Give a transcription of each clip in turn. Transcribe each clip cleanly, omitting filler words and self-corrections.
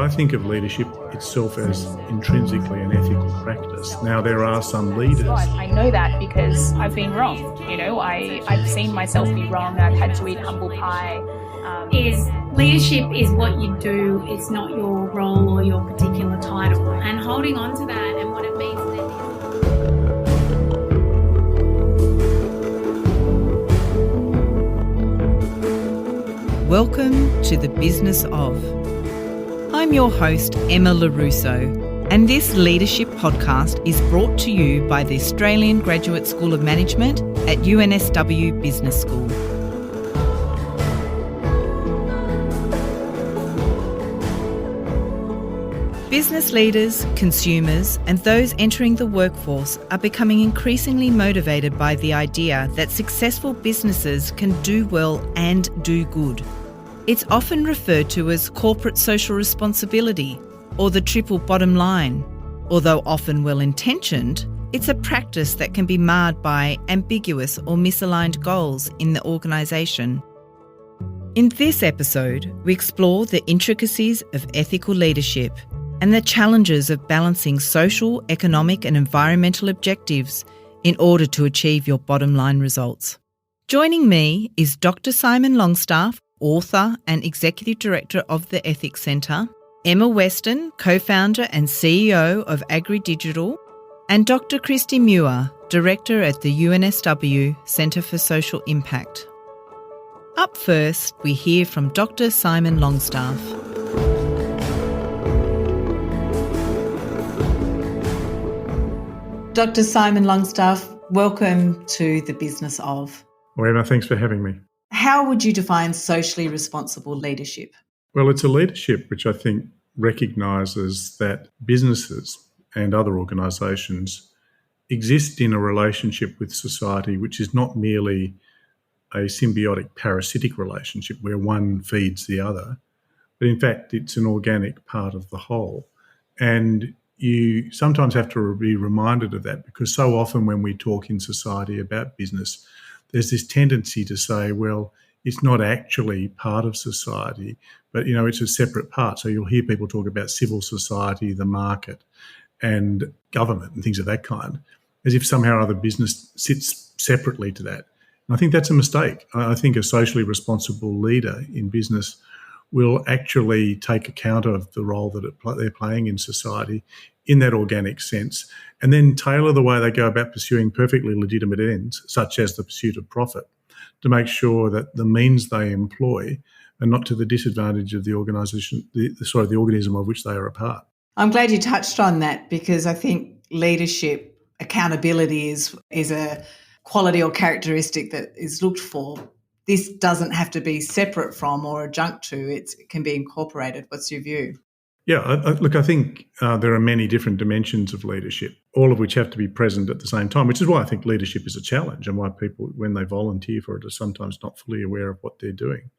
I think of leadership itself as intrinsically an ethical practice. Now, there are some leaders. I know that because I've been wrong. I've seen myself be wrong. I've had to eat humble pie. Leadership is what you do. It's not your role or your particular title. And holding on to that and what it means then. Welcome to the Business of. I'm your host, Emma Russo, and this leadership podcast is brought to you by the Australian Graduate School of Management at UNSW Business School. Business leaders, consumers, and those entering the workforce are becoming increasingly motivated by the idea that successful businesses can do well and do good. It's often referred to as corporate social responsibility or the triple bottom line. Although often well-intentioned, it's a practice that can be marred by ambiguous or misaligned goals in the organisation. In this episode, we explore the intricacies of ethical leadership and the challenges of balancing social, economic and environmental objectives in order to achieve your bottom line results. Joining me is Dr. Simon Longstaff, author and Executive Director of the Ethics Centre, Emma Weston, co-founder and CEO of AgriDigital, and Dr. Kristy Muir, Director at the UNSW Centre for Social Impact. Up first, we hear from Dr. Simon Longstaff. Dr. Simon Longstaff, welcome to the Business of. Well, Emma, thanks for having me. How would you define socially responsible leadership? Well, it's a leadership which I think recognises that businesses and other organisations exist in a relationship with society which is not merely a symbiotic parasitic relationship where one feeds the other, but in fact it's an organic part of the whole. And you sometimes have to be reminded of that because so often when we talk in society about business, there's this tendency to say, well, it's not actually part of society, but, it's a separate part. So you'll hear people talk about civil society, the market, and government and things of that kind, as if somehow other business sits separately to that. And I think that's a mistake. I think a socially responsible leader in business will actually take account of the role that they're playing in society in that organic sense, and then tailor the way they go about pursuing perfectly legitimate ends, such as the pursuit of profit, to make sure that the means they employ are not to the disadvantage of the organisation, the organism of which they are a part. I'm glad you touched on that because I think leadership, accountability is a quality or characteristic that is looked for. This doesn't have to be separate from or adjunct to, it can be incorporated. What's your view? Yeah, I think there are many different dimensions of leadership, all of which have to be present at the same time, which is why I think leadership is a challenge and why people, when they volunteer for it, are sometimes not fully aware of what they're doing.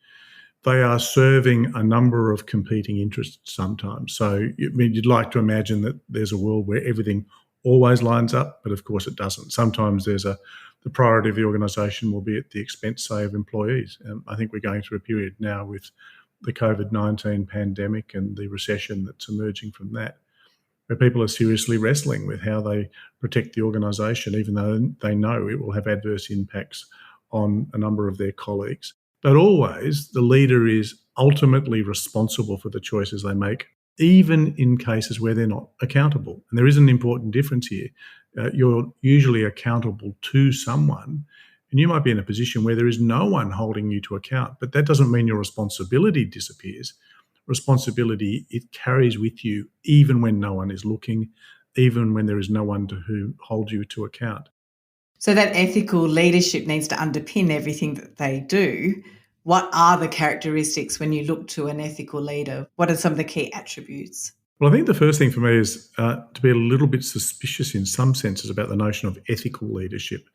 They are serving a number of competing interests sometimes. So you'd like to imagine that there's a world where everything always lines up, but of course it doesn't. Sometimes the priority of the organisation will be at the expense, say, of employees. I think we're going through a period now with the COVID-19 pandemic and the recession that's emerging from that, where people are seriously wrestling with how they protect the organisation, even though they know it will have adverse impacts on a number of their colleagues. But always the leader is ultimately responsible for the choices they make, even in cases where they're not accountable. And there is an important difference here. You're usually accountable to someone, and you might be in a position where there is no one holding you to account, but that doesn't mean your responsibility disappears. Responsibility, it carries with you even when no one is looking, even when there is no one to whom hold you to account. So that ethical leadership needs to underpin everything that they do. What are the characteristics when you look to an ethical leader? What are some of the key attributes? Well, I think the first thing for me is to be a little bit suspicious in some senses about the notion of ethical leadership,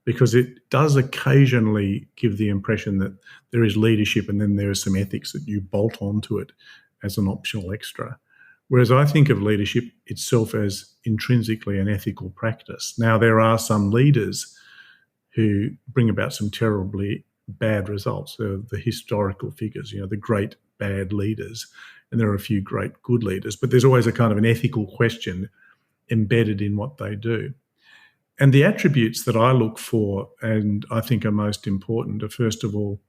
because it does occasionally give the impression that there is leadership and then there is some ethics that you bolt onto it as an optional extra. Whereas I think of leadership itself as intrinsically an ethical practice. Now, there are some leaders who bring about some terribly bad results. The historical figures, the great bad leaders and there are a few great good leaders, but there's always a kind of an ethical question embedded in what they do. And the attributes that I look for and I think are most important are, first of all,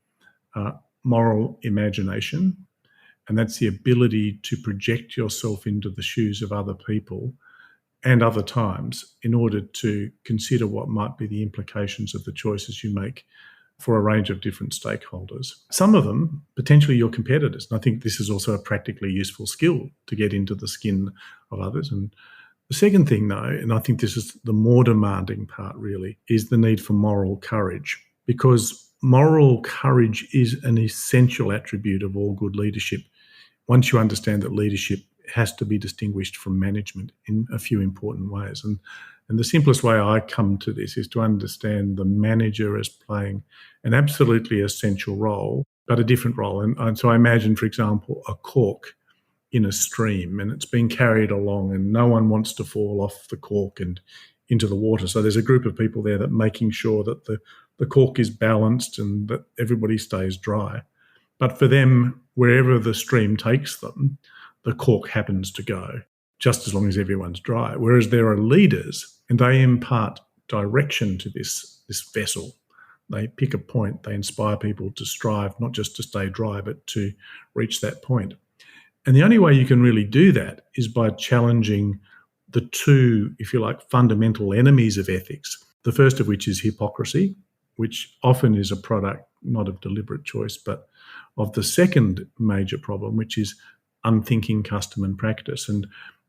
moral imagination. And that's the ability to project yourself into the shoes of other people and other times in order to consider what might be the implications of the choices you make for a range of different stakeholders. Some of them, potentially your competitors. And I think this is also a practically useful skill to get into the skin of others. And the second thing, though, and I think this is the more demanding part really, is the need for moral courage, because moral courage is an essential attribute of all good leadership. Once you understand that leadership has to be distinguished from management in a few important ways. And the simplest way I come to this is to understand the manager as playing an absolutely essential role, but a different role. And so I imagine, for example, a cork in a stream and it's being carried along and no one wants to fall off the cork and into the water. So there's a group of people there that making sure that the cork is balanced and that everybody stays dry. But for them, wherever the stream takes them, the cork happens to go, just as long as everyone's dry. Whereas there are leaders and they impart direction to this vessel. They pick a point, they inspire people to strive, not just to stay dry, but to reach that point. And the only way you can really do that is by challenging the two, if you like, fundamental enemies of ethics. The first of which is hypocrisy, which often is a product not of deliberate choice, but of the second major problem, which is unthinking custom and practice. And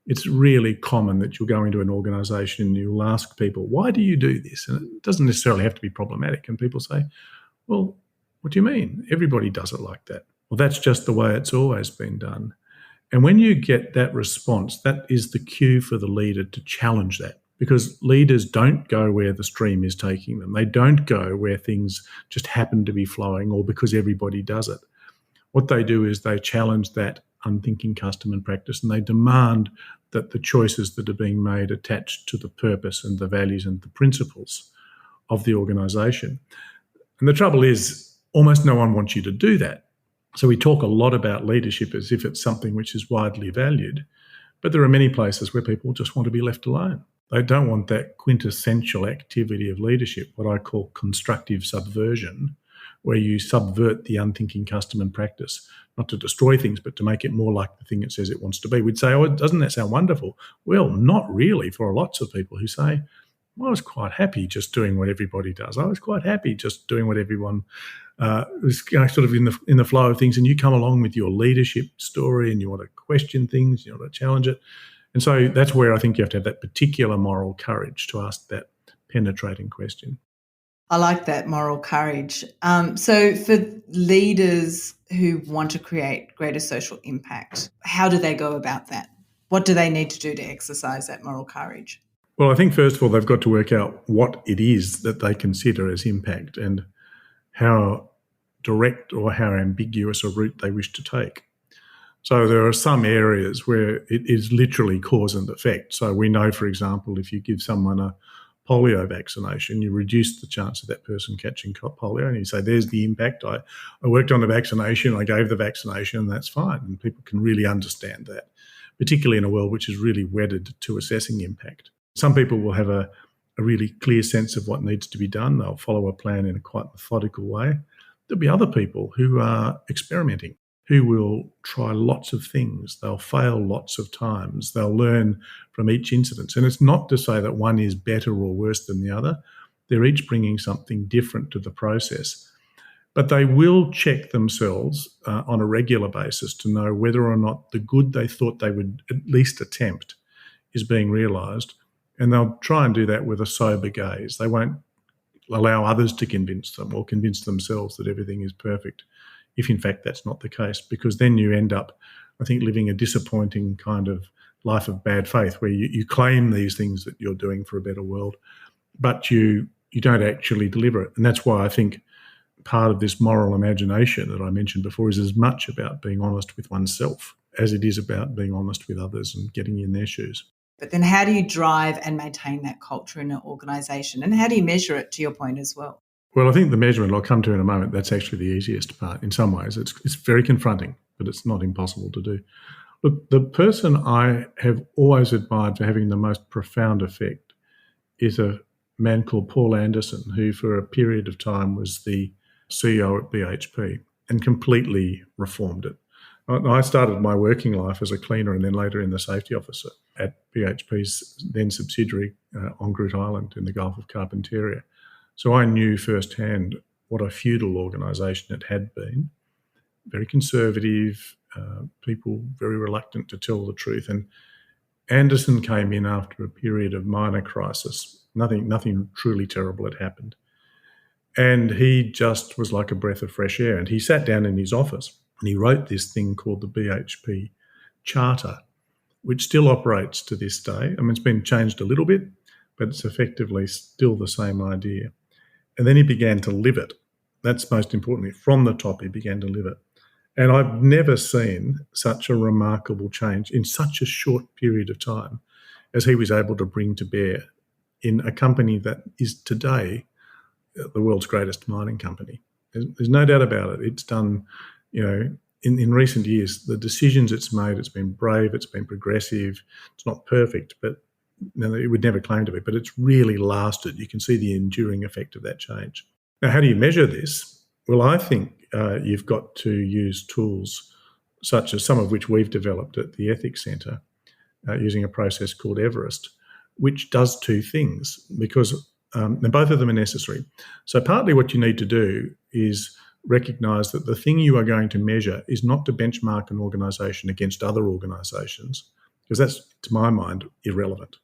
it's really common that you'll go into an organisation and you'll ask people, why do you do this? And it doesn't necessarily have to be problematic. And people say, well, what do you mean? Everybody does it like that. Well, that's just the way it's always been done. And when you get that response, that is the cue for the leader to challenge that, because leaders don't go where the stream is taking them. They don't go where things just happen to be flowing or because everybody does it. What they do is they challenge that unthinking custom and practice, and they demand that the choices that are being made attach to the purpose and the values and the principles of the organisation. And the trouble is, almost no one wants you to do that. So we talk a lot about leadership as if it's something which is widely valued, but there are many places where people just want to be left alone. They don't want that quintessential activity of leadership, what I call constructive subversion, where you subvert the unthinking custom and practice, not to destroy things, but to make it more like the thing it says it wants to be. We'd say, oh, doesn't that sound wonderful? Well, not really for lots of people who say, well, I was quite happy just doing what everybody does. I was quite happy just doing what everyone was sort of in the flow of things. And you come along with your leadership story and you want to question things, you want to challenge it. And so that's where I think you have to have that particular moral courage to ask that penetrating question. I like that, moral courage. So for leaders who want to create greater social impact, how do they go about that? What do they need to do to exercise that moral courage? Well, I think first of all, they've got to work out what it is that they consider as impact and how direct or how ambiguous a route they wish to take. So there are some areas where it is literally cause and effect. So we know, for example, if you give someone a polio vaccination, you reduce the chance of that person catching polio, and you say, there's the impact. I worked on the vaccination, I gave the vaccination, and that's fine. And people can really understand that, particularly in a world which is really wedded to assessing impact. Some people will have a really clear sense of what needs to be done. They'll follow a plan in a quite methodical way. There'll be other people who are experimenting, who will try lots of things. They'll fail lots of times. They'll learn from each incident. And it's not to say that one is better or worse than the other. They're each bringing something different to the process. But they will check themselves on a regular basis to know whether or not the good they thought they would at least attempt is being realised. And they'll try and do that with a sober gaze. They won't allow others to convince them or convince themselves that everything is perfect, if in fact that's not the case, because then you end up, I think, living a disappointing kind of life of bad faith where you claim these things that you're doing for a better world, but you don't actually deliver it. And that's why I think part of this moral imagination that I mentioned before is as much about being honest with oneself as it is about being honest with others and getting in their shoes. But then how do you drive and maintain that culture in an organisation? And how do you measure it, to your point as well? Well, I think the measurement I'll come to in a moment, that's actually the easiest part in some ways. It's very confronting but it's not impossible to do. Look, the person I have always admired for having the most profound effect is a man called Paul Anderson, who for a period of time was the CEO at BHP and completely reformed it. I started my working life as a cleaner and then later in the safety officer at BHP's then subsidiary on Groote Eylandt in the Gulf of Carpentaria. So I knew firsthand what a feudal organisation it had been, very conservative, people very reluctant to tell the truth. And Anderson came in after a period of minor crisis. Nothing truly terrible had happened. And he just was like a breath of fresh air. And he sat down in his office and he wrote this thing called the BHP Charter, which still operates to this day. I mean, it's been changed a little bit, but it's effectively still the same idea. And then he began to live it. That's most importantly. From the top, he began to live it. And I've never seen such a remarkable change in such a short period of time as he was able to bring to bear in a company that is today the world's greatest mining company. There's no doubt about it. It's done, in recent years, the decisions it's made, it's been brave, it's been progressive. It's not perfect, but it would never claim to be, but it's really lasted. You can see the enduring effect of that change. Now, how do you measure this? Well, I think you've got to use tools such as some of which we've developed at the Ethics Centre using a process called Everest, which does two things because and both of them are necessary. So partly what you need to do is recognise that the thing you are going to measure is not to benchmark an organisation against other organisations, because that's, to my mind, irrelevant.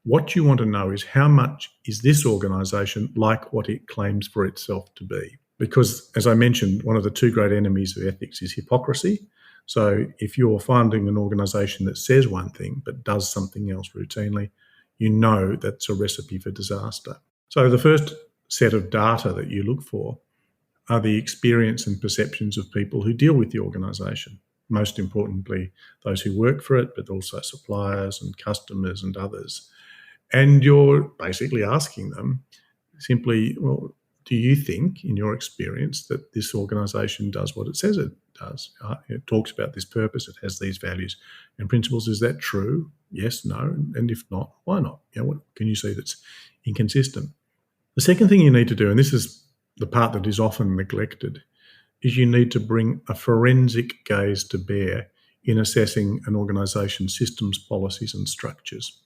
What you want to know is how much is this organisation like what it claims for itself to be? Because, as I mentioned, one of the two great enemies of ethics is hypocrisy. So if you're finding an organisation that says one thing but does something else routinely, you know that's a recipe for disaster. So the first set of data that you look for are the experience and perceptions of people who deal with the organisation. Most importantly, those who work for it, but also suppliers and customers and others. And you're basically asking them simply, well, do you think, in your experience, that this organisation does what it says it does? It talks about this purpose, it has these values and principles. Is that true? Yes, no, and if not, why not? What can you see that's inconsistent? The second thing you need to do, and this is the part that is often neglected, is you need to bring a forensic gaze to bear in assessing an organisation's systems, policies and structures.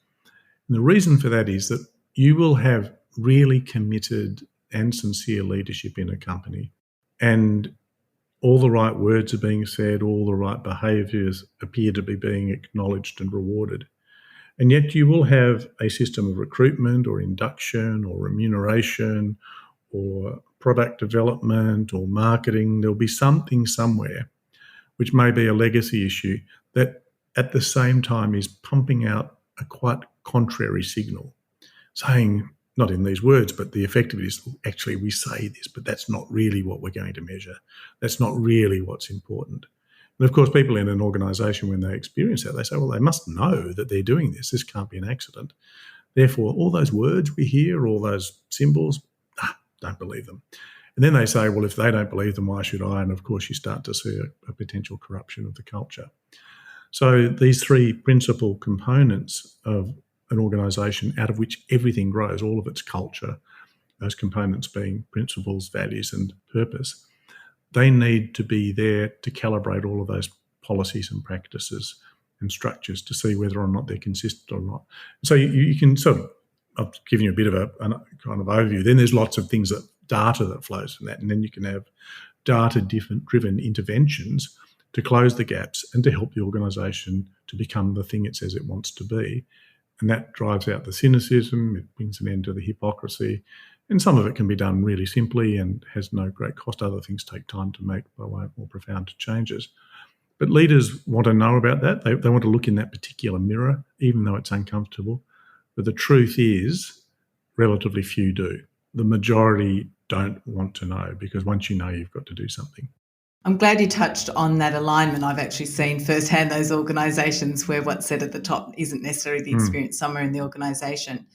And the reason for that is that you will have really committed and sincere leadership in a company, and all the right words are being said, all the right behaviours appear to be being acknowledged and rewarded. And yet you will have a system of recruitment or induction or remuneration or product development or marketing. There'll be something somewhere which may be a legacy issue that at the same time is pumping out a quite contrary signal, saying, not in these words, but the effect of it is, actually, we say this, but that's not really what we're going to measure. That's not really what's important. And of course, people in an organisation, when they experience that, they say, well, they must know that they're doing this. This can't be an accident. Therefore, all those words we hear, all those symbols, don't believe them. And then they say, well, if they don't believe them, why should I? And of course, you start to see a potential corruption of the culture. So these three principal components of an organisation out of which everything grows, all of its culture, those components being principles, values and purpose, they need to be there to calibrate all of those policies and practices and structures to see whether or not they're consistent or not. So you can sort of, I've given you a bit of a kind of overview. Then there's lots of things, that data that flows from that, and then you can have data-driven interventions to close the gaps and to help the organisation to become the thing it says it wants to be. And that drives out the cynicism, it brings an end to the hypocrisy, and some of it can be done really simply and has no great cost. Other things take time to make by way of more profound changes. But leaders want to know about that. They want to look in that particular mirror, even though it's uncomfortable. But the truth is, relatively few do. The majority don't want to know, because once you know, you've got to do something. I'm glad you touched on that alignment. I've actually seen firsthand those organisations where what's said at the top isn't necessarily the experience somewhere in the organisation.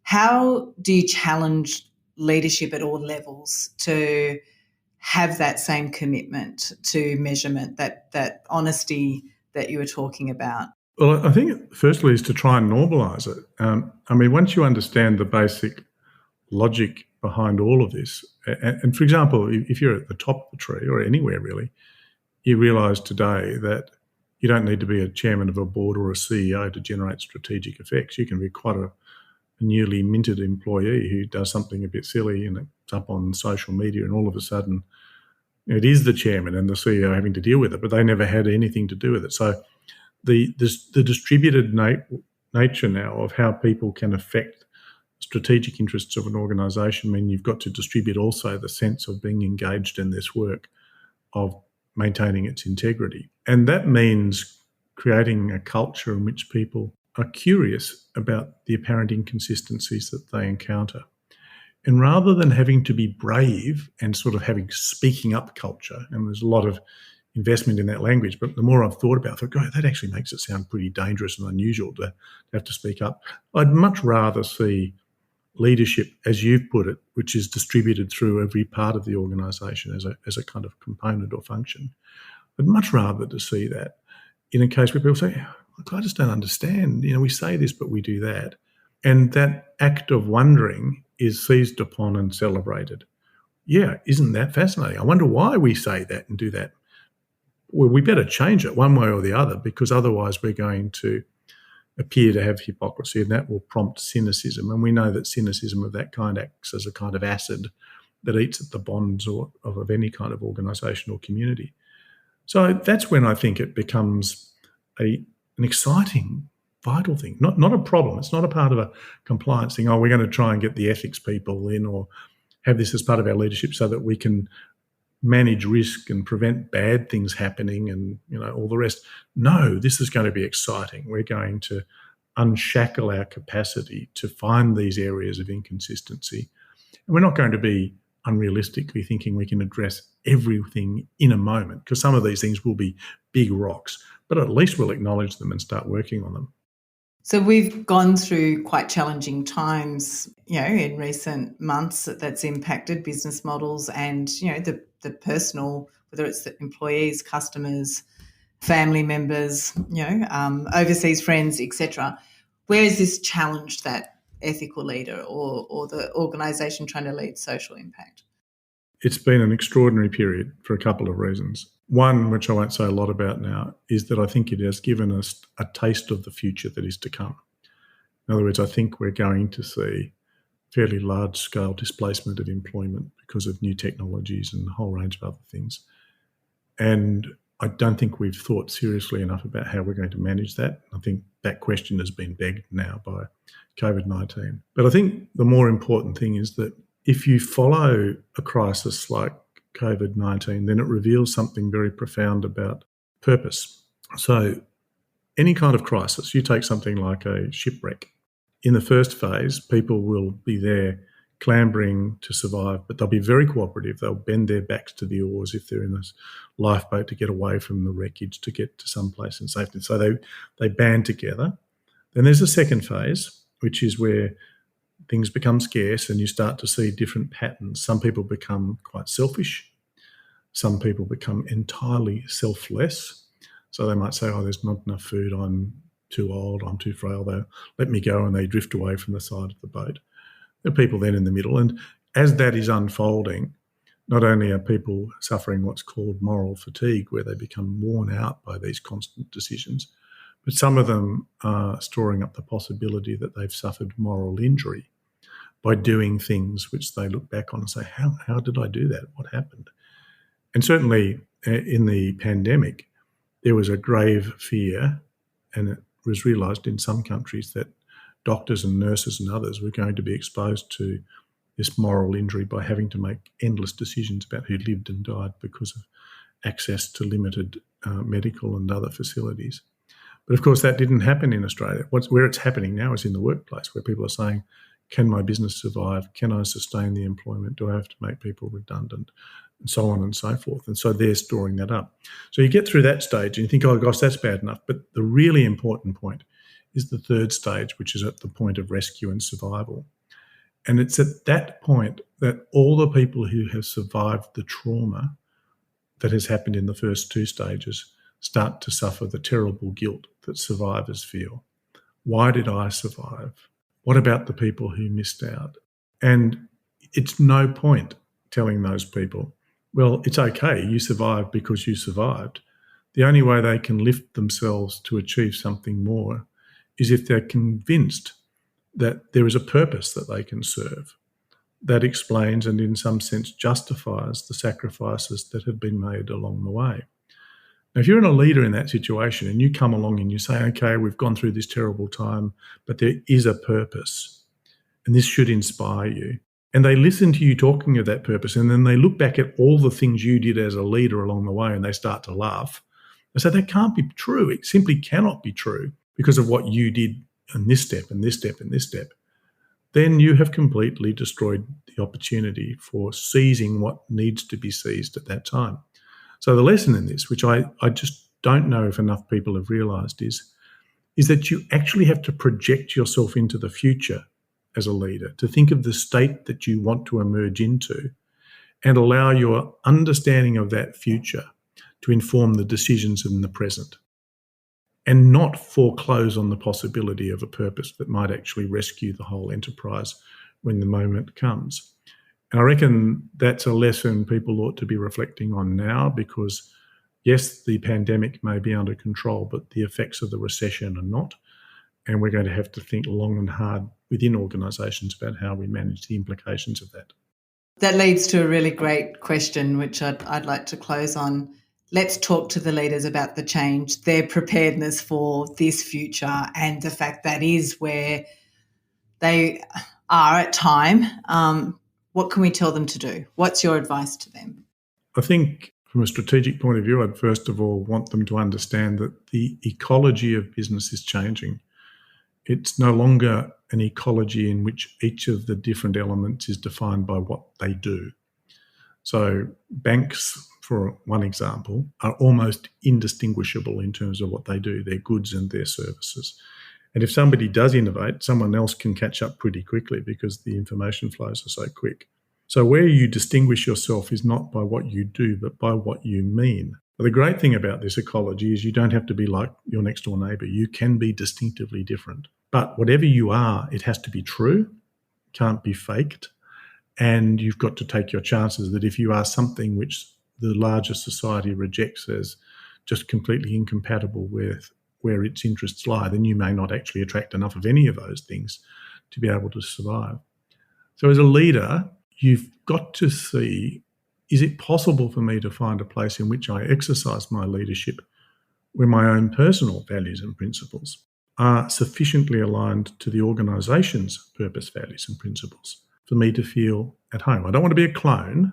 How do you challenge leadership at all levels to have that same commitment to measurement, that honesty that you were talking about? Well, I think firstly is to try and normalise it. Once you understand the basic logic behind all of this, and for example, if you're at the top of the tree or anywhere really, you realise today that you don't need to be a chairman of a board or a CEO to generate strategic effects. You can be quite a newly minted employee who does something a bit silly and it's up on social media, and all of a sudden it is the chairman and the CEO having to deal with it, but they never had anything to do with it. So the distributed nature now of how people can affect strategic interests of an organisation mean you've got to distribute also the sense of being engaged in this work of maintaining its integrity. And that means creating a culture in which people are curious about the apparent inconsistencies that they encounter. And rather than having to be brave and sort of having speaking up culture, and there's a lot of investment in that language, but the more I've thought about it, I thought, God, that actually makes it sound pretty dangerous and unusual to have to speak up. I'd much rather see leadership, as you've put it, which is distributed through every part of the organisation as a kind of component or function. I'd much rather to see that in a case where people say, I just don't understand. We say this, but we do that. And that act of wondering is seized upon and celebrated. Yeah, isn't that fascinating? I wonder why we say that and do that. Well, we better change it one way or the other, because otherwise we're going to appear to have hypocrisy, and that will prompt cynicism. And we know that cynicism of that kind acts as a kind of acid that eats at the bonds of any kind of organisation or community. So that's when I think it becomes an exciting, vital thing, not a problem. It's not a part of a compliance thing. We're going to try and get the ethics people in or have this as part of our leadership so that we can manage risk and prevent bad things happening and, all the rest. No, this is going to be exciting. We're going to unshackle our capacity to find these areas of inconsistency. And we're not going to be unrealistically thinking we can address everything in a moment, because some of these things will be big rocks, but at least we'll acknowledge them and start working on them. So we've gone through quite challenging times, in recent months that's impacted business models and, the personal, whether it's the employees, customers, family members, overseas friends, etc. Where has this challenged that ethical leader or the organisation trying to lead social impact? It's been an extraordinary period for a couple of reasons. One, which I won't say a lot about now, is that I think it has given us a taste of the future that is to come. In other words, I think we're going to see fairly large-scale displacement of employment because of new technologies and a whole range of other things. And I don't think we've thought seriously enough about how we're going to manage that. I think that question has been begged now by COVID-19. But I think the more important thing is that if you follow a crisis like COVID-19, then it reveals something very profound about purpose. So any kind of crisis, you take something like a shipwreck. In the first phase, people will be there clambering to survive, but they'll be very cooperative. They'll bend their backs to the oars if they're in a lifeboat to get away from the wreckage to get to some place in safety. So they band together. Then there's a second phase, which is where things become scarce and you start to see different patterns. Some people become quite selfish. Some people become entirely selfless. So they might say, there's not enough food, I'm too old, I'm too frail, they let me go, and they drift away from the side of the boat. There are people then in the middle. And as that is unfolding, not only are people suffering what's called moral fatigue, where they become worn out by these constant decisions, but some of them are storing up the possibility that they've suffered moral injury by doing things which they look back on and say, how did I do that? What happened? And certainly in the pandemic, there was a grave fear, and it was realised in some countries that doctors and nurses and others were going to be exposed to this moral injury by having to make endless decisions about who lived and died because of access to limited medical and other facilities. But of course, that didn't happen in Australia. Where it's happening now is in the workplace, where people are saying, can my business survive? Can I sustain the employment? Do I have to make people redundant? And so on and so forth. And so they're storing that up. So you get through that stage and you think, oh gosh, that's bad enough. But the really important point is the third stage, which is at the point of rescue and survival. And it's at that point that all the people who have survived the trauma that has happened in the first two stages start to suffer the terrible guilt that survivors feel. Why did I survive? What about the people who missed out? And it's no point telling those people, well, it's okay, you survived because you survived. The only way they can lift themselves to achieve something more is if they're convinced that there is a purpose that they can serve that explains and in some sense justifies the sacrifices that have been made along the way. Now, if you're a leader in that situation and you come along and you say, okay, we've gone through this terrible time, but there is a purpose and this should inspire you. And they listen to you talking of that purpose and then they look back at all the things you did as a leader along the way and they start to laugh. They say that can't be true. It simply cannot be true because of what you did in this step and this step and this step. Then you have completely destroyed the opportunity for seizing what needs to be seized at that time. So the lesson in this, which I just don't know if enough people have realised, is that you actually have to project yourself into the future as a leader, to think of the state that you want to emerge into and allow your understanding of that future to inform the decisions in the present and not foreclose on the possibility of a purpose that might actually rescue the whole enterprise when the moment comes. And I reckon that's a lesson people ought to be reflecting on now because, yes, the pandemic may be under control, but the effects of the recession are not. And we're going to have to think long and hard within organisations about how we manage the implications of that. That leads to a really great question, which I'd like to close on. Let's talk to the leaders about the change, their preparedness for this future and the fact that is where they are at time. What can we tell them to do? What's your advice to them? I think from a strategic point of view, I'd first of all want them to understand that the ecology of business is changing. It's no longer an ecology in which each of the different elements is defined by what they do. So banks, for one example, are almost indistinguishable in terms of what they do, their goods and their services. And if somebody does innovate, someone else can catch up pretty quickly because the information flows are so quick. So where you distinguish yourself is not by what you do, but by what you mean. But the great thing about this ecology is you don't have to be like your next door neighbour. You can be distinctively different. But whatever you are, it has to be true, can't be faked. And you've got to take your chances that if you are something which the larger society rejects as just completely incompatible with where its interests lie, then you may not actually attract enough of any of those things to be able to survive. So as a leader, you've got to see, is it possible for me to find a place in which I exercise my leadership where my own personal values and principles are sufficiently aligned to the organisation's purpose, values and principles for me to feel at home? I don't want to be a clone,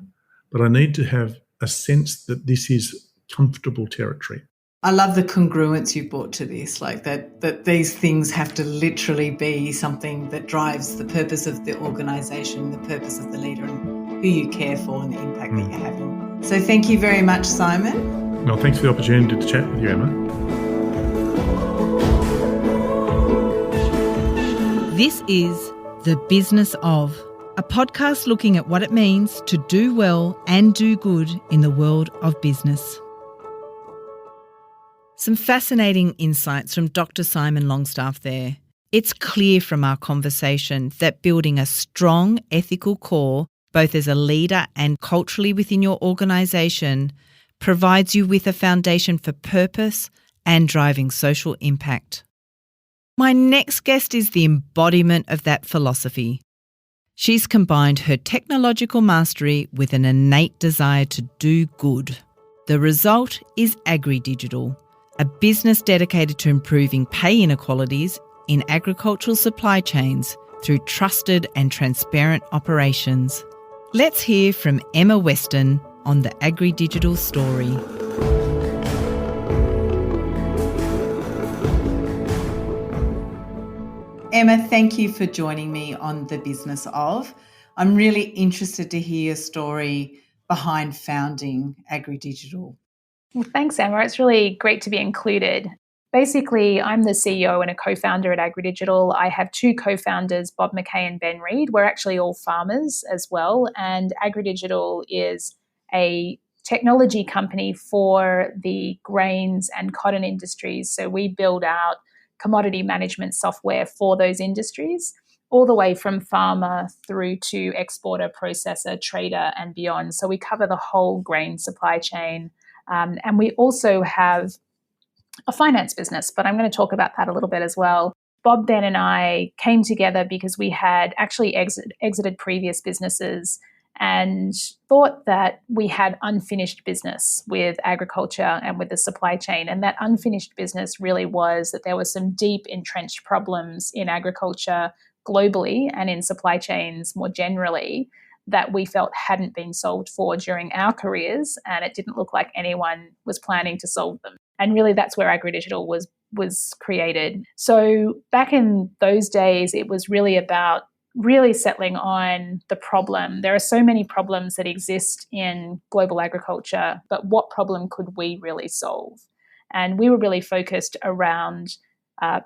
but I need to have a sense that this is comfortable territory. I love the congruence you brought to this, like that these things have to literally be something that drives the purpose of the organisation, the purpose of the leader and who you care for and the impact that you're having. So thank you very much, Simon. Well, thanks for the opportunity to chat with you, Emma. This is The Business of, a podcast looking at what it means to do well and do good in the world of business. Some fascinating insights from Dr. Simon Longstaff there. It's clear from our conversation that building a strong ethical core, both as a leader and culturally within your organisation, provides you with a foundation for purpose and driving social impact. My next guest is the embodiment of that philosophy. She's combined her technological mastery with an innate desire to do good. The result is AgriDigital, a business dedicated to improving pay inequalities in agricultural supply chains through trusted and transparent operations. Let's hear from Emma Weston on the AgriDigital story. Emma, thank you for joining me on The Business of. I'm really interested to hear your story behind founding AgriDigital. Well, thanks, Emma. It's really great to be included. basically, I'm the CEO and a co-founder at AgriDigital. I have two co-founders, Bob McKay and Ben Reed. We're actually all farmers as well. And AgriDigital is a technology company for the grains and cotton industries. So we build out commodity management software for those industries, all the way from farmer through to exporter, processor, trader, and beyond. So we cover the whole grain supply chain. And we also have a finance business, but I'm going to talk about that a little bit as well. Bob, Ben, and I came together because we had actually exited previous businesses and thought that we had unfinished business with agriculture and with the supply chain. And that unfinished business really was that there were some deep entrenched problems in agriculture globally and in supply chains more generally that we felt hadn't been solved for during our careers, and it didn't look like anyone was planning to solve them. And really that's where AgriDigital was created. So back in those days, it was really about really settling on the problem. There are so many problems that exist in global agriculture, but what problem could we really solve? And we were really focused around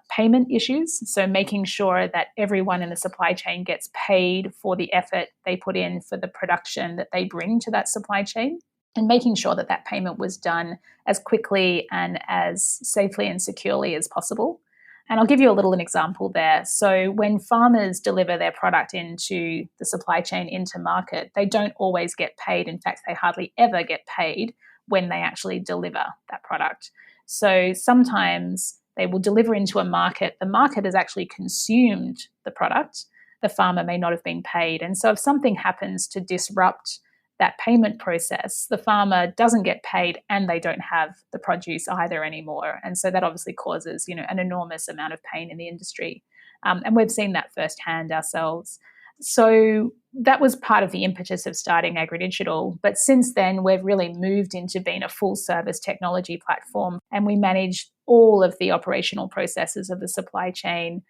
payment issues. So making sure that everyone in the supply chain gets paid for the effort they put in for the production that they bring to that supply chain, and making sure that that payment was done as quickly and as safely and securely as possible. And I'll give you a little an example there. So when farmers deliver their product into the supply chain, into market, they don't always get paid. In fact, they hardly ever get paid when they actually deliver that product. So sometimes they will deliver into a market. The market has actually consumed the product. The farmer may not have been paid. And so if something happens to disrupt that payment process, the farmer doesn't get paid and they don't have the produce either anymore. And so that obviously causes, an enormous amount of pain in the industry. And we've seen that firsthand ourselves. So that was part of the impetus of starting AgriDigital. But since then, we've really moved into being a full service technology platform, and we manage all of the operational processes of the supply chain,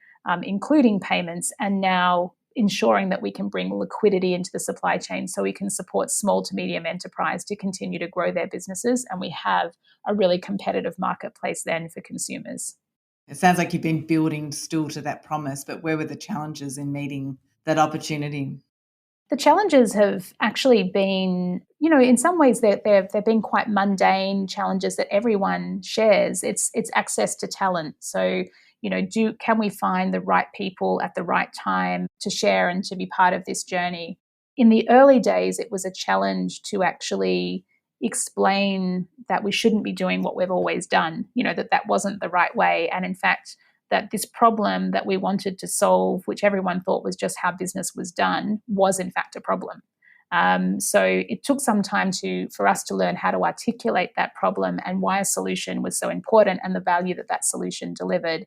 including payments, and now ensuring that we can bring liquidity into the supply chain so we can support small to medium enterprise to continue to grow their businesses. And we have a really competitive marketplace then for consumers. It sounds like you've been building still to that promise, but where were the challenges in meeting that opportunity? The challenges have actually been, in some ways they've been quite mundane challenges that everyone shares. It's access to talent. So, can we find the right people at the right time to share and to be part of this journey? In the early days, it was a challenge to actually explain that we shouldn't be doing what we've always done, that wasn't the right way. And in fact, that this problem that we wanted to solve, which everyone thought was just how business was done, was in fact a problem. So it took some time for us to learn how to articulate that problem and why a solution was so important and the value that solution delivered.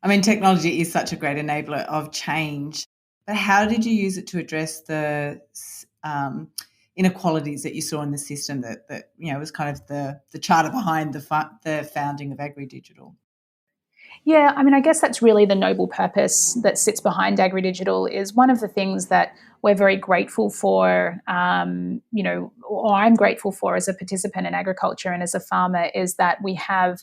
I mean, technology is such a great enabler of change, but how did you use it to address the inequalities that you saw in the system that was kind of the charter behind the founding of AgriDigital? Yeah, I mean, I guess that's really the noble purpose that sits behind AgriDigital. Is one of the things that we're very grateful for, or I'm grateful for as a participant in agriculture and as a farmer, is that we have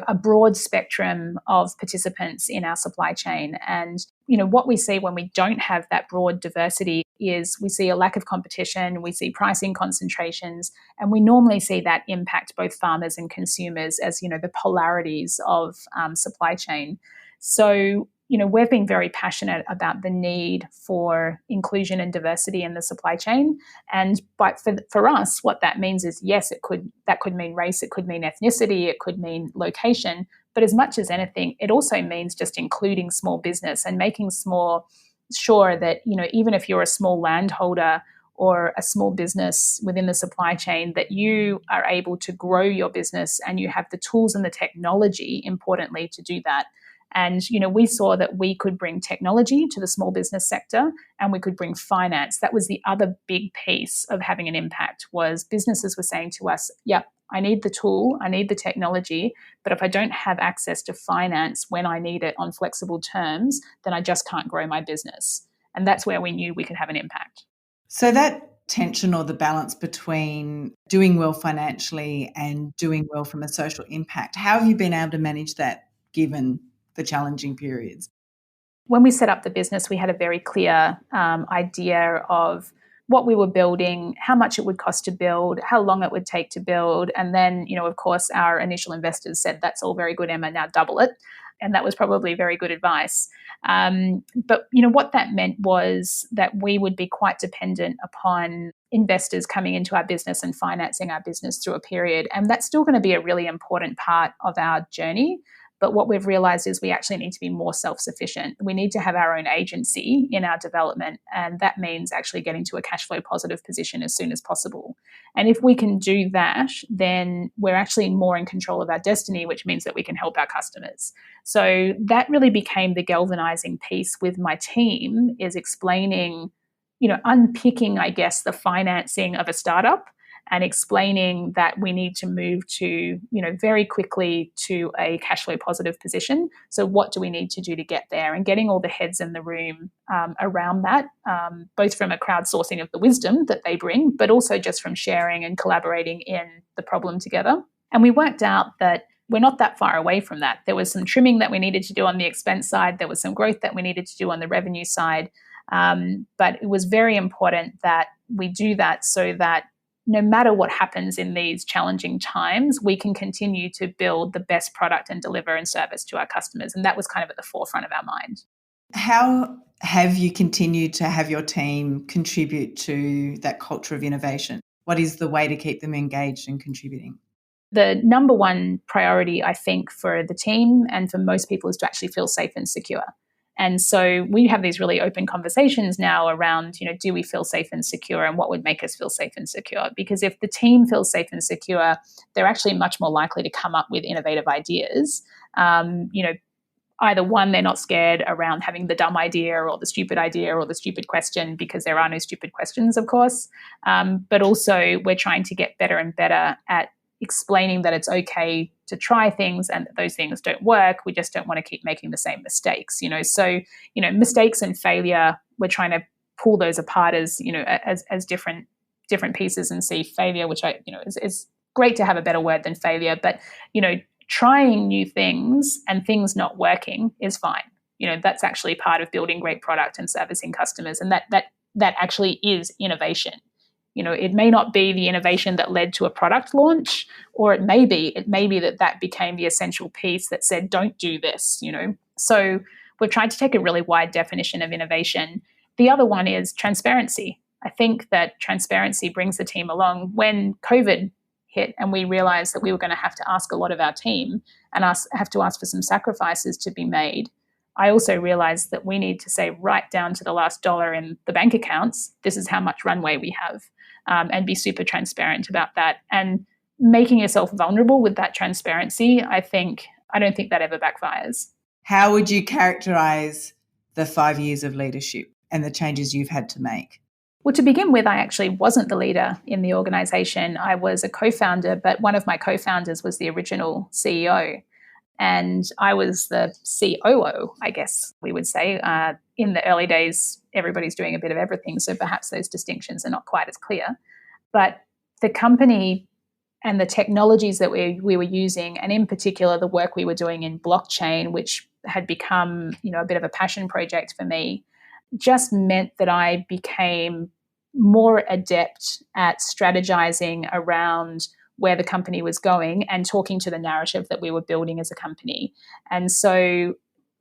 a broad spectrum of participants in our supply chain. And, what we see when we don't have that broad diversity is we see a lack of competition, we see pricing concentrations, and we normally see that impact both farmers and consumers as, the polarities of supply chain. So, we've been very passionate about the need for inclusion and diversity in the supply chain. And for us, what that means is, yes, that could mean race, it could mean ethnicity, it could mean location. But as much as anything, it also means just including small business and making sure that, even if you're a small landholder or a small business within the supply chain, that you are able to grow your business and you have the tools and the technology, importantly, to do that. And, we saw that we could bring technology to the small business sector and we could bring finance. That was the other big piece of having an impact, was businesses were saying to us, yep, I need the tool, I need the technology, but if I don't have access to finance when I need it on flexible terms, then I just can't grow my business. And that's where we knew we could have an impact. So that tension or the balance between doing well financially and doing well from a social impact. How have you been able to manage that given the challenging periods? When we set up the business, we had a very clear idea of what we were building, how much it would cost to build, how long it would take to build. And then, of course, our initial investors said, that's all very good, Emma, now double it. And that was probably very good advice. But what that meant was that we would be quite dependent upon investors coming into our business and financing our business through a period. And that's still going to be a really important part of our journey. But what we've realized is we actually need to be more self-sufficient. We need to have our own agency in our development. And that means actually getting to a cash flow positive position as soon as possible. And if we can do that, then we're actually more in control of our destiny, which means that we can help our customers. So that really became the galvanizing piece with my team, is explaining, unpicking, I guess, the financing of a startup and explaining that we need to move to, very quickly to a cash flow positive position. So what do we need to do to get there? And getting all the heads in the room around that, both from a crowdsourcing of the wisdom that they bring, but also just from sharing and collaborating in the problem together. And we worked out that we're not that far away from that. There was some trimming that we needed to do on the expense side. There was some growth that we needed to do on the revenue side. But it was very important that we do that so that no matter what happens in these challenging times, we can continue to build the best product and deliver and service to our customers. And that was kind of at the forefront of our mind. How have you continued to have your team contribute to that culture of innovation? What is the way to keep them engaged and contributing? The number one priority, I think, for the team and for most people is to actually feel safe and secure. And so we have these really open conversations now around, do we feel safe and secure, and what would make us feel safe and secure? Because if the team feels safe and secure, they're actually much more likely to come up with innovative ideas. Either one, they're not scared around having the dumb idea or the stupid question, because there are no stupid questions, of course. But also we're trying to get better and better at explaining that it's okay to try things and that those things don't work. We just don't want to keep making the same mistakes, So, mistakes and failure, we're trying to pull those apart as different pieces and see failure, which is great to have a better word than failure. But, trying new things and things not working is fine. That's actually part of building great product and servicing customers. And that actually is innovation. It may not be the innovation that led to a product launch, or it may be that became the essential piece that said, don't do this, So we've tried to take a really wide definition of innovation. The other one is transparency. I think that transparency brings the team along. When COVID hit and we realized that we were going to have to ask a lot of our team and have to ask for some sacrifices to be made, I also realized that we need to say right down to the last dollar in the bank accounts, this is how much runway we have. And be super transparent about that. And making yourself vulnerable with that transparency, I don't think that ever backfires. How would you characterise the 5 years of leadership and the changes you've had to make? Well, to begin with, I actually wasn't the leader in the organisation. I was a co-founder, but one of my co-founders was the original CEO. And I was the COO, I guess we would say. In the early days, everybody's doing a bit of everything, so perhaps those distinctions are not quite as clear. But the company and the technologies that we were using, and in particular the work we were doing in blockchain, which had become a bit of a passion project for me, just meant that I became more adept at strategizing around where the company was going and talking to the narrative that we were building as a company. And so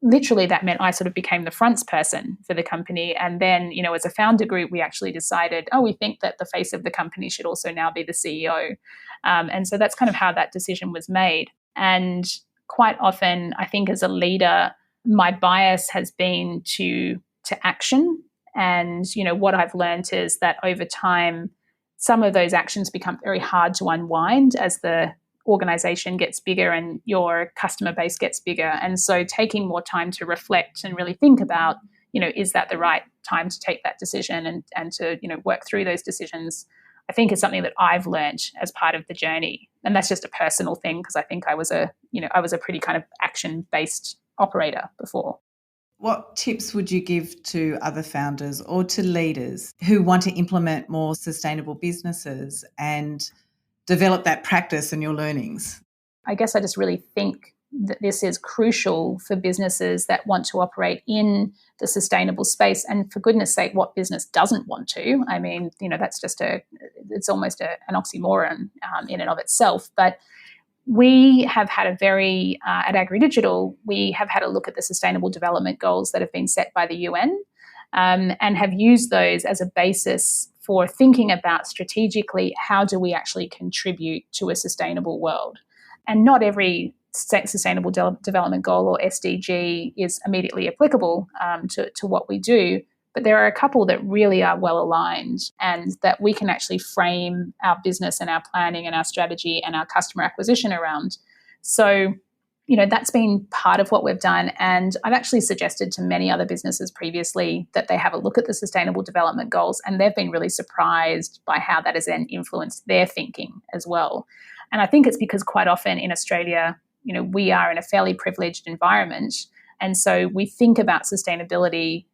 literally that meant I sort of became the fronts person for the company. And then, as a founder group, we actually decided, we think that the face of the company should also now be the CEO. And so that's kind of how that decision was made. And quite often, I think as a leader, my bias has been to action. And, what I've learned is that over time, some of those actions become very hard to unwind as the organization gets bigger and your customer base gets bigger. And so taking more time to reflect and really think about, is that the right time to take that decision and to, work through those decisions, I think is something that I've learned as part of the journey. And that's just a personal thing, because I think I was a pretty kind of action-based operator before. What tips would you give to other founders or to leaders who want to implement more sustainable businesses and develop that practice and your learnings? I guess I just really think that this is crucial for businesses that want to operate in the sustainable space. And for goodness sake, what business doesn't want to? I mean, that's just it's almost an oxymoron in and of itself. But we have had at AgriDigital, we have had a look at the Sustainable Development Goals that have been set by the UN and have used those as a basis for thinking about strategically how do we actually contribute to a sustainable world. And not every Sustainable Development Goal or SDG is immediately applicable to what we do. But there are a couple that really are well aligned and that we can actually frame our business and our planning and our strategy and our customer acquisition around. So, that's been part of what we've done. And I've actually suggested to many other businesses previously that they have a look at the Sustainable Development Goals, and they've been really surprised by how that has then influenced their thinking as well. And I think it's because quite often in Australia, we are in a fairly privileged environment. And so we think about sustainability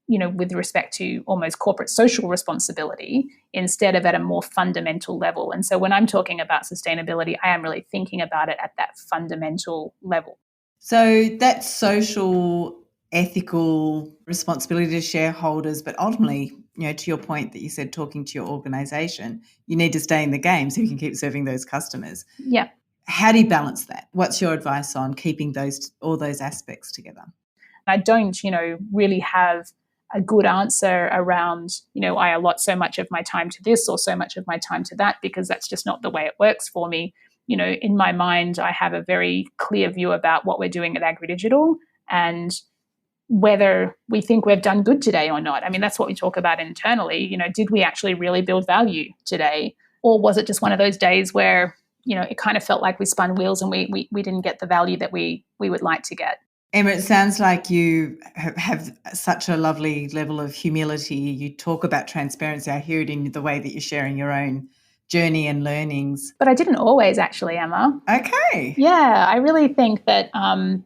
with respect to almost corporate social responsibility instead of at a more fundamental level. And so when I'm talking about sustainability, I am really thinking about it at that fundamental level. So that's social, ethical responsibility to shareholders, but ultimately, to your point that you said, talking to your organisation, you need to stay in the game so you can keep serving those customers. Yeah. How do you balance that? What's your advice on keeping all those aspects together? I don't, really have a good answer around, I allot so much of my time to this or so much of my time to that, because that's just not the way it works for me. In my mind, I have a very clear view about what we're doing at AgriDigital and whether we think we've done good today or not. I mean, that's what we talk about internally. Did we actually really build value today? Or was it just one of those days where, it kind of felt like we spun wheels and we didn't get the value that we would like to get? Emma, it sounds like you have such a lovely level of humility. You talk about transparency. I hear it in the way that you're sharing your own journey and learnings. But I didn't always, actually, Emma. Okay. Yeah, I really think that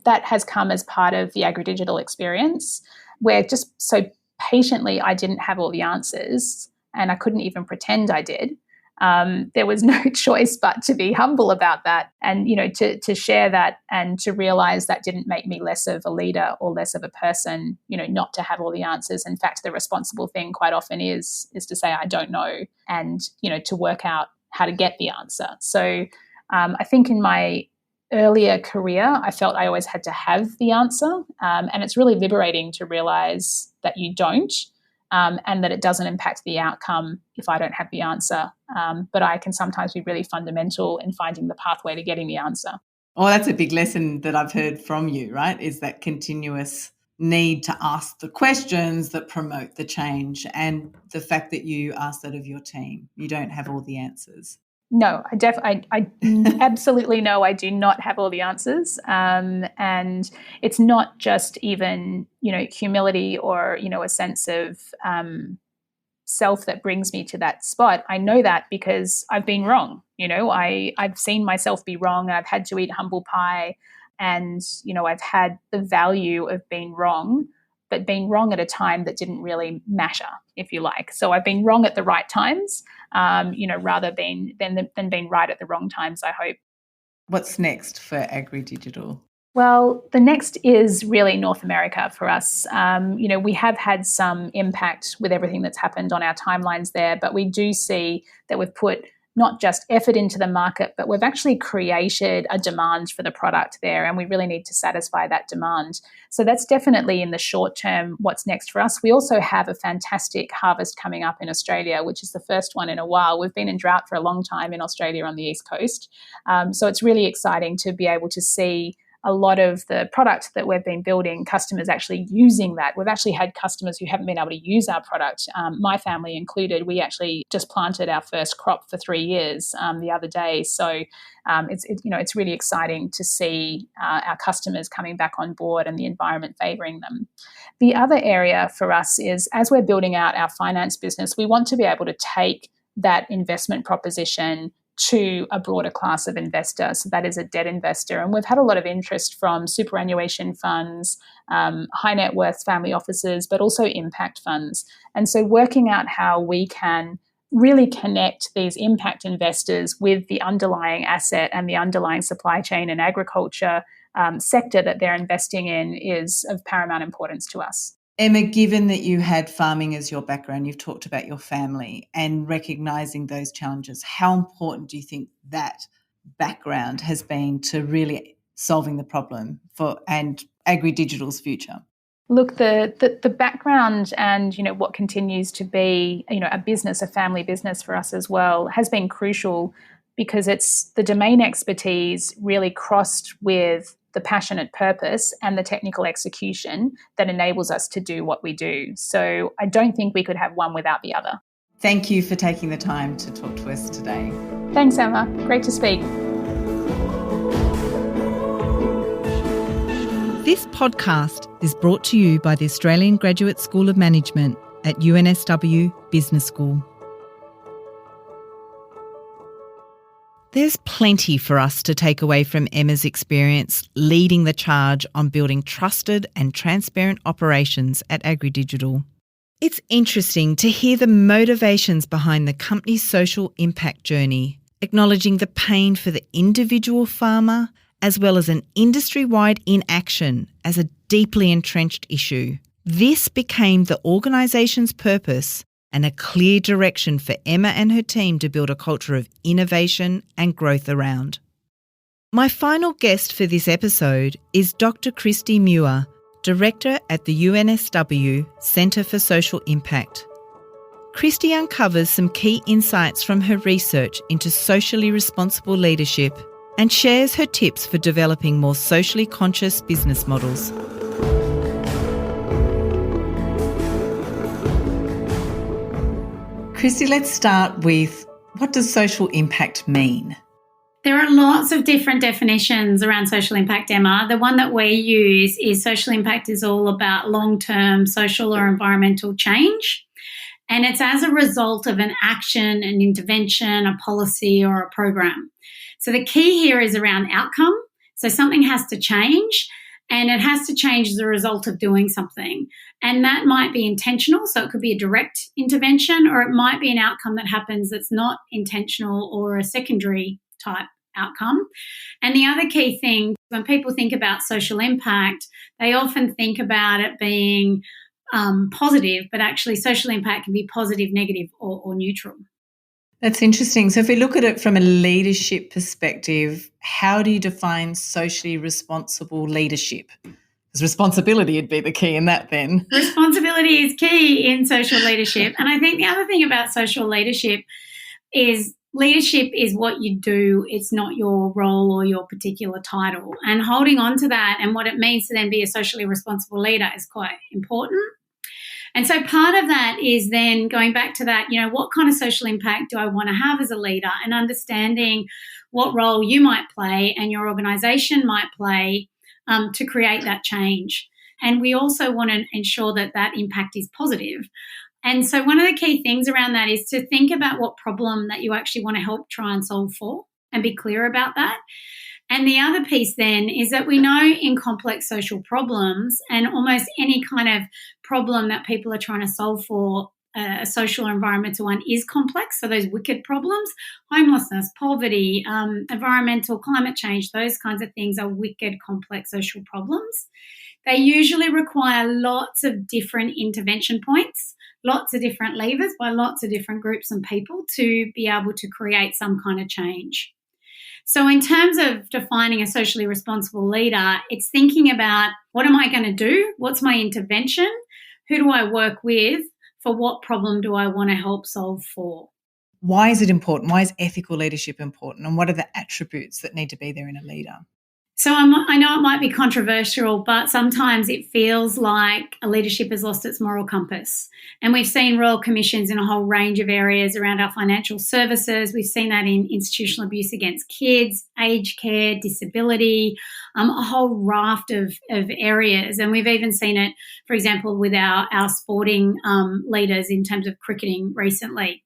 that has come as part of the AgriDigital experience, where just so patiently I didn't have all the answers and I couldn't even pretend I did. There was no choice but to be humble about that and, to share that and to realize that didn't make me less of a leader or less of a person, not to have all the answers. In fact, the responsible thing quite often is to say, I don't know, and, to work out how to get the answer. So I think in my earlier career, I felt I always had to have the answer. And it's really liberating to realize that you don't. And that it doesn't impact the outcome if I don't have the answer. But I can sometimes be really fundamental in finding the pathway to getting the answer. Oh, that's a big lesson that I've heard from you, right? Is that continuous need to ask the questions that promote the change, and the fact that you ask that of your team. You don't have all the answers. No, I absolutely know I do not have all the answers. And it's not just even, humility or, a sense of self that brings me to that spot. I know that because I've been wrong. I've seen myself be wrong. I've had to eat humble pie and, I've had the value of being wrong, but being wrong at a time that didn't really matter, if you like. So I've been wrong at the right times, rather than being right at the wrong times, I hope. What's next for AgriDigital? Well, the next is really North America for us. We have had some impact with everything that's happened on our timelines there, but we do see that we've put not just effort into the market, but we've actually created a demand for the product there, and we really need to satisfy that demand. So that's definitely in the short term what's next for us. We also have a fantastic harvest coming up in Australia, which is the first one in a while. We've been in drought for a long time in Australia on the East Coast. So it's really exciting to be able to see a lot of the product that we've been building, customers actually using that. We've actually had customers who haven't been able to use our product, my family included. We actually just planted our first crop for 3 years the other day. So it's really exciting to see our customers coming back on board and the environment favouring them. The other area for us is, as we're building out our finance business, we want to be able to take that investment proposition to a broader class of investor. So that is a debt investor. And we've had a lot of interest from superannuation funds, high net worth family offices, but also impact funds. And so working out how we can really connect these impact investors with the underlying asset and the underlying supply chain and agriculture sector that they're investing in is of paramount importance to us. Emma, given that you had farming as your background, you've talked about your family and recognising those challenges. How important do you think that background has been to really solving the problem and AgriDigital's future? Look, the background and, what continues to be, a business, a family business for us as well, has been crucial because it's the domain expertise really crossed with the passionate purpose and the technical execution that enables us to do what we do. So I don't think we could have one without the other. Thank you for taking the time to talk to us today. Thanks, Emma. Great to speak. This podcast is brought to you by the Australian Graduate School of Management at UNSW Business School. There's plenty for us to take away from Emma's experience leading the charge on building trusted and transparent operations at AgriDigital. It's interesting to hear the motivations behind the company's social impact journey, acknowledging the pain for the individual farmer as well as an industry-wide inaction as a deeply entrenched issue. This became the organisation's purpose and a clear direction for Emma and her team to build a culture of innovation and growth around. My final guest for this episode is Dr. Kristy Muir, Director at the UNSW Centre for Social Impact. Kristy uncovers some key insights from her research into socially responsible leadership and shares her tips for developing more socially conscious business models. Kristy, let's start with, what does social impact mean? There are lots of different definitions around social impact, Emma. The one that we use is social impact is all about long-term social or environmental change. And it's as a result of an action, an intervention, a policy or a program. So the key here is around outcome. So something has to change, and it has to change as a result of doing something. And that might be intentional, so it could be a direct intervention, or it might be an outcome that happens that's not intentional or a secondary type outcome. And the other key thing, when people think about social impact, they often think about it being positive, but actually social impact can be positive, negative, or neutral. That's interesting. So if we look at it from a leadership perspective, how do you define socially responsible leadership? Because responsibility would be the key in that then. Responsibility is key in social leadership. And I think the other thing about social leadership is what you do. It's not your role or your particular title. And holding on to that and what it means to then be a socially responsible leader is quite important. And so part of that is then going back to that, what kind of social impact do I want to have as a leader, and understanding what role you might play and your organisation might play to create that change. And we also want to ensure that that impact is positive. And so one of the key things around that is to think about what problem that you actually want to help try and solve for and be clear about that. And the other piece then is that we know in complex social problems and almost any kind of problem that people are trying to solve for, a social or environmental one is complex. So those wicked problems, homelessness, poverty, environmental, climate change, those kinds of things are wicked, complex social problems. They usually require lots of different intervention points, lots of different levers by lots of different groups and people to be able to create some kind of change. So in terms of defining a socially responsible leader, it's thinking about, what am I going to do? What's my intervention? Who do I work with? For what problem do I want to help solve for? Why is it important? Why is ethical leadership important? And what are the attributes that need to be there in a leader? So I know it might be controversial, but sometimes it feels like a leadership has lost its moral compass. And we've seen royal commissions in a whole range of areas around our financial services. We've seen that in institutional abuse against kids, aged care, disability, a whole raft of areas. And we've even seen it, for example, with our sporting leaders in terms of cricketing recently.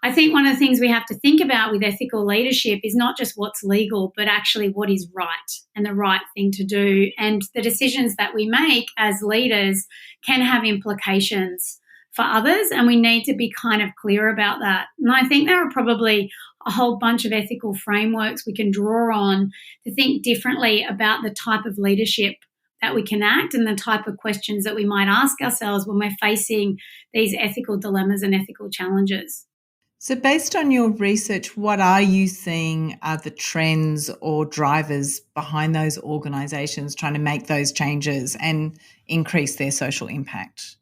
I think one of the things we have to think about with ethical leadership is not just what's legal, but actually what is right and the right thing to do. And the decisions that we make as leaders can have implications for others, and we need to be kind of clear about that. And I think there are probably a whole bunch of ethical frameworks we can draw on to think differently about the type of leadership that we can act and the type of questions that we might ask ourselves when we're facing these ethical dilemmas and ethical challenges. So based on your research, what are you seeing are the trends or drivers behind those organisations trying to make those changes and increase their social impact?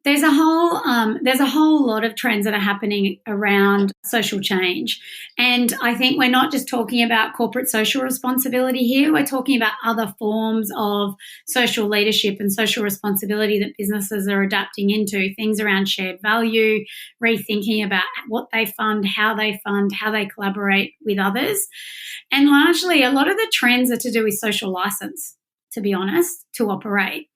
There's a whole lot of trends that are happening around social change. And I think we're not just talking about corporate social responsibility here. We're talking about other forms of social leadership and social responsibility that businesses are adapting into, things around shared value, rethinking about what they fund, how they collaborate with others. And largely, a lot of the trends are to do with social license, to be honest, to operate.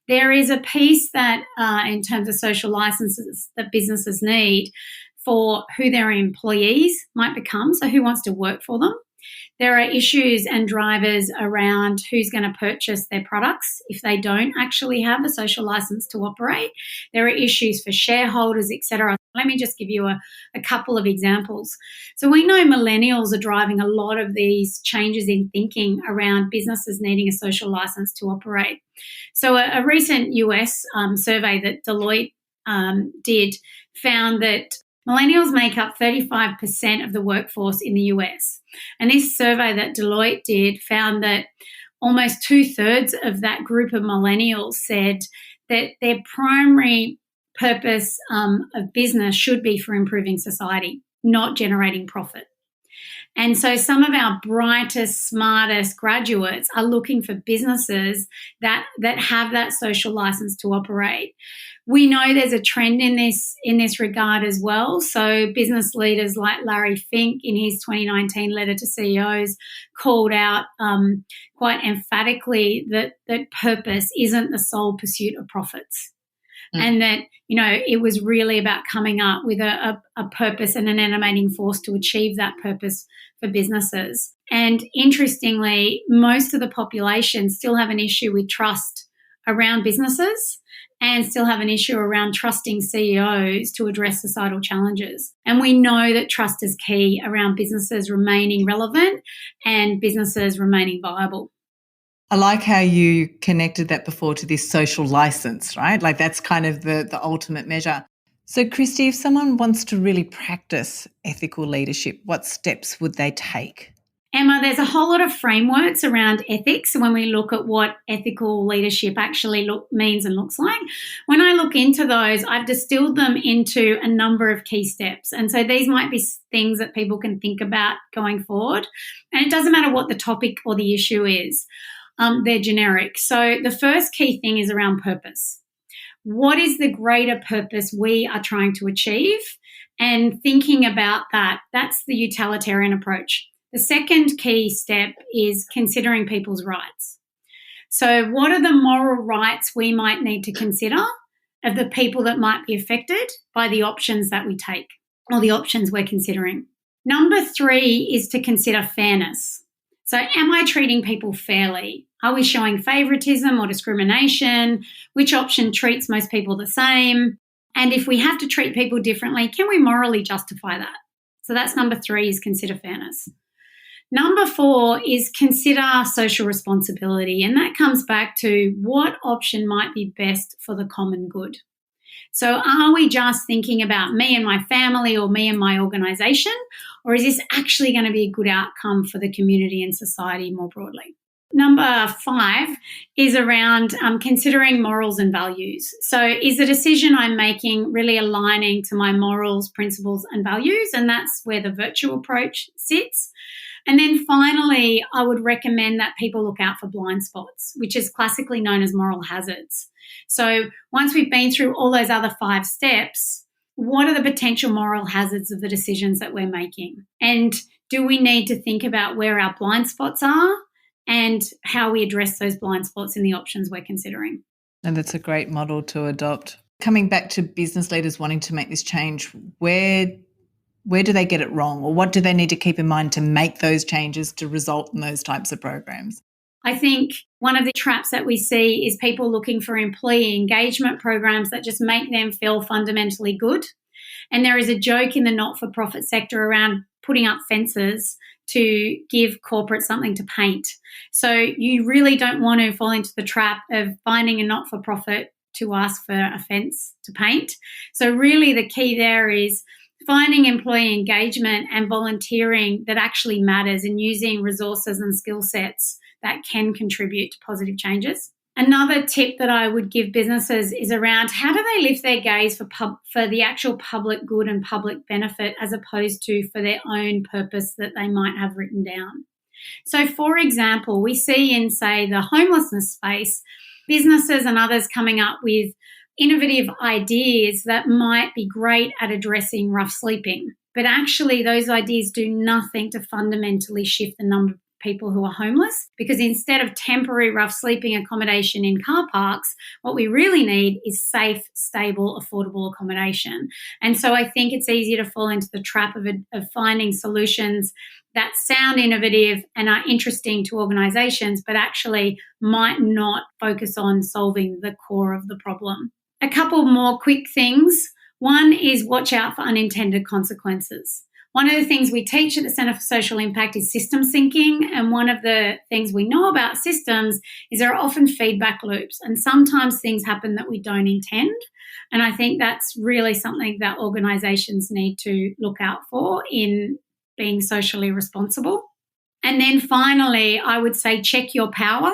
There is a piece that in terms of social licenses that businesses need for who their employees might become, so who wants to work for them. There are issues and drivers around who's going to purchase their products if they don't actually have a social license to operate. There are issues for shareholders, etc. Let me just give you a couple of examples. So we know millennials are driving a lot of these changes in thinking around businesses needing a social license to operate. So a recent US survey that Deloitte did found that millennials make up 35% of the workforce in the US. And this survey that Deloitte did found that almost 2/3 of that group of millennials said that their primary purpose of business should be for improving society, not generating profit. And so some of our brightest, smartest graduates are looking for businesses that have that social license to operate. We know there's a trend in this regard as well. So business leaders like Larry Fink in his 2019 letter to CEOs called out quite emphatically that purpose isn't the sole pursuit of profits. And that, it was really about coming up with a purpose and an animating force to achieve that purpose for businesses. And interestingly, most of the population still have an issue with trust around businesses and still have an issue around trusting CEOs to address societal challenges. And we know that trust is key around businesses remaining relevant and businesses remaining viable. I like how you connected that before to this social license, right? Like that's kind of the ultimate measure. So, Kristy, if someone wants to really practice ethical leadership, what steps would they take? Emma, there's a whole lot of frameworks around ethics when we look at what ethical leadership actually means and looks like. When I look into those, I've distilled them into a number of key steps. And so these might be things that people can think about going forward. And it doesn't matter what the topic or the issue is. They're generic. So the first key thing is around purpose. What is the greater purpose we are trying to achieve? And thinking about that, that's the utilitarian approach. The second key step is considering people's rights. So what are the moral rights we might need to consider of the people that might be affected by the options that we take or the options we're considering? Number 3 is to consider fairness. So am I treating people fairly? Are we showing favoritism or discrimination? Which option treats most people the same? And if we have to treat people differently, can we morally justify that? So that's number 3 is consider fairness. Number 4 is consider social responsibility. And that comes back to what option might be best for the common good. So are we just thinking about me and my family or me and my organisation? Or is this actually going to be a good outcome for the community and society more broadly? Number 5 is around considering morals and values. So is the decision I'm making really aligning to my morals, principles and values? And that's where the virtue approach sits. And then finally, I would recommend that people look out for blind spots, which is classically known as moral hazards. So once we've been through all those other 5 steps, what are the potential moral hazards of the decisions that we're making? And do we need to think about where our blind spots are and how we address those blind spots in the options we're considering? And that's a great model to adopt. Coming back to business leaders wanting to make this change, where Where do they get it wrong, or what do they need to keep in mind to make those changes to result in those types of programs? I think one of the traps that we see is people looking for employee engagement programs that just make them feel fundamentally good. And there is a joke in the not-for-profit sector around putting up fences to give corporate something to paint. So you really don't want to fall into the trap of finding a not-for-profit to ask for a fence to paint. So really the key there is finding employee engagement and volunteering that actually matters and using resources and skill sets that can contribute to positive changes. Another tip that I would give businesses is around how do they lift their gaze for the actual public good and public benefit as opposed to for their own purpose that they might have written down. So, for example, we see in, say, the homelessness space, businesses and others coming up with innovative ideas that might be great at addressing rough sleeping, but actually those ideas do nothing to fundamentally shift the number of people who are homeless, because instead of temporary rough sleeping accommodation in car parks, what we really need is safe, stable, affordable accommodation. And so I think it's easy to fall into the trap of finding solutions that sound innovative and are interesting to organisations, but actually might not focus on solving the core of the problem. A couple more quick things. One is watch out for unintended consequences. One of the things we teach at the Centre for Social Impact is systems thinking, and one of the things we know about systems is there are often feedback loops, and sometimes things happen that we don't intend. And I think that's really something that organisations need to look out for in being socially responsible. And then finally, I would say check your power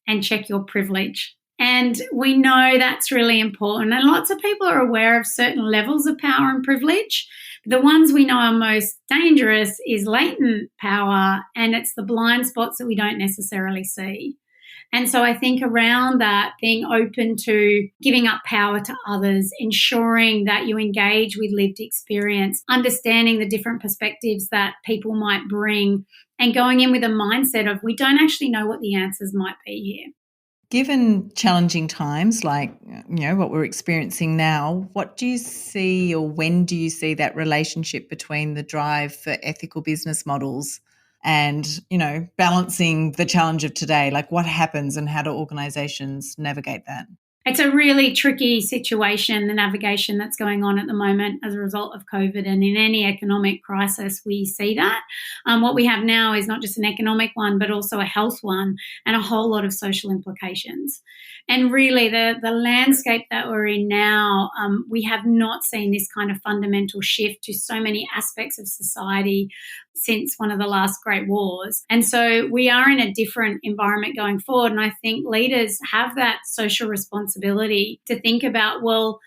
and check your privilege. And we know that's really important. And lots of people are aware of certain levels of power and privilege. The ones we know are most dangerous is latent power, and it's the blind spots that we don't necessarily see. And so I think around that, being open to giving up power to others, ensuring that you engage with lived experience, understanding the different perspectives that people might bring, and going in with a mindset of we don't actually know what the answers might be here. Given challenging times like, what we're experiencing now, what do you see, or when do you see that relationship between the drive for ethical business models and, balancing the challenge of today? Like what happens and how do organisations navigate that? It's a really tricky situation, the navigation that's going on at the moment as a result of COVID, and in any economic crisis we see that. What we have now is not just an economic one, but also a health one and a whole lot of social implications. And really the landscape that we're in now, we have not seen this kind of fundamental shift to so many aspects of society since one of the last great wars. And so we are in a different environment going forward. And I think leaders have that social responsibility to think about, well,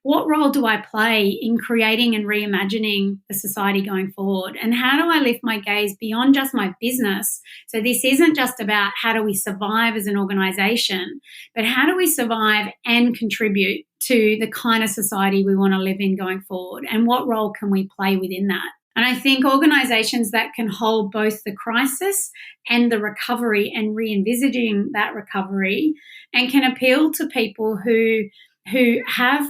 what role do I play in creating and reimagining the society going forward? And how do I lift my gaze beyond just my business? So this isn't just about how do we survive as an organisation, but how do we survive and contribute to the kind of society we want to live in going forward? And what role can we play within that? And I think organisations that can hold both the crisis and the recovery and re-envisaging that recovery and can appeal to people who have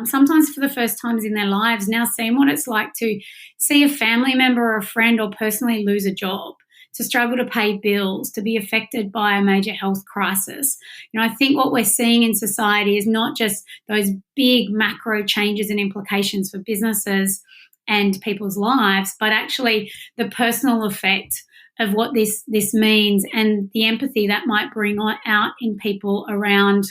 sometimes for the first times in their lives now seen what it's like to see a family member or a friend or personally lose a job, to struggle to pay bills, to be affected by a major health crisis. I think what we're seeing in society is not just those big macro changes and implications for businesses and people's lives, but actually the personal effect of what this means and the empathy that might bring out in people around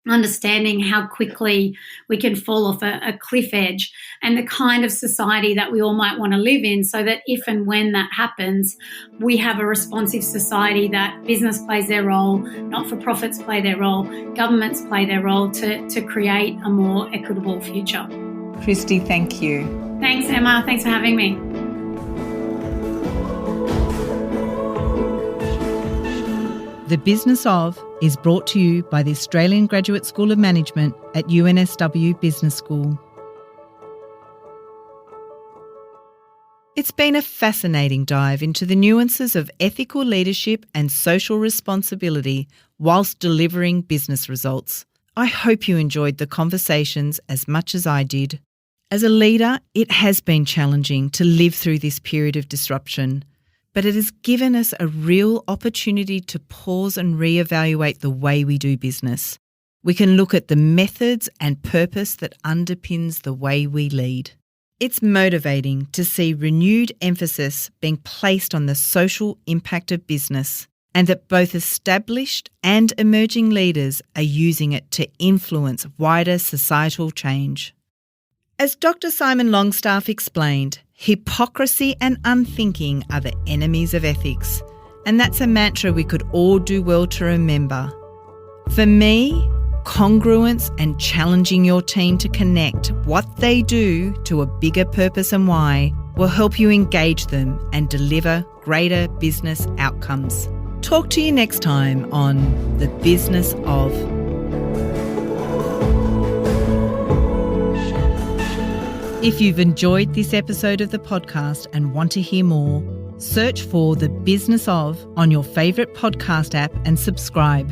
understanding how quickly we can fall off a cliff edge and the kind of society that we all might want to live in, so that if and when that happens, we have a responsive society that business plays their role, not-for-profits play their role, governments play their role to create a more equitable future. Kristy, thank you. Thanks, Emma. Thanks for having me. The Business of is brought to you by the Australian Graduate School of Management at UNSW Business School. It's been a fascinating dive into the nuances of ethical leadership and social responsibility whilst delivering business results. I hope you enjoyed the conversations as much as I did. As a leader, it has been challenging to live through this period of disruption, but it has given us a real opportunity to pause and reevaluate the way we do business. We can look at the methods and purpose that underpins the way we lead. It's motivating to see renewed emphasis being placed on the social impact of business, and that both established and emerging leaders are using it to influence wider societal change. As Dr. Simon Longstaff explained, hypocrisy and unthinking are the enemies of ethics, and that's a mantra we could all do well to remember. For me, congruence and challenging your team to connect what they do to a bigger purpose and why will help you engage them and deliver greater business outcomes. Talk to you next time on The Business of. If you've enjoyed this episode of the podcast and want to hear more, search for The Business of on your favourite podcast app and subscribe.